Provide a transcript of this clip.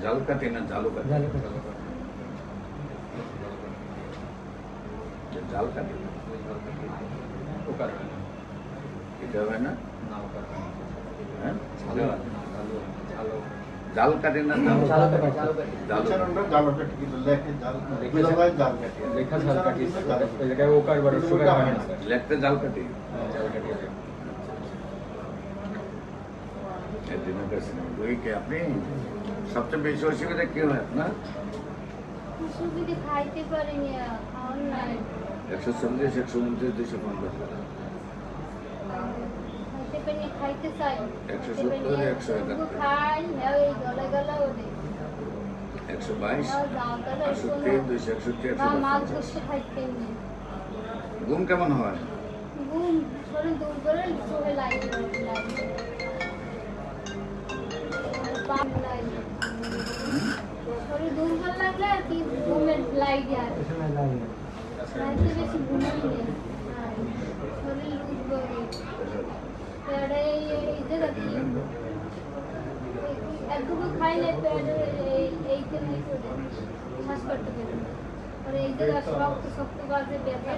জাল কাটি না জালু কাটি? জাল কাটি এটা হয় না? হ্যাঁ জাল কাটি না লিখতে জাল কাটি। আপনি সবচেয়ে বেশি অসুবিধা কি হয় আপনার? খাইতে পারিনি, 140, 129, 250 খাইতে চাই 170, 171, খাই এই গলা গলা ওঠে 122, 68, 261, মাছ 150। বসে খাইতে নেই। ঘুম কেমন হয়? ঘুম শরীর দূর করে চোখে লাগে শরীর দুর্বল লাগলে আর কি ঘুমের লাইটে আর রাতে বেশি ঘুমাই নেই, শরীর দুর্বল একটুকু খাইলে এইতে শ্বাস করতে পারে আর এই জায়গা শক্ত শক্ত বাজে ব্যথা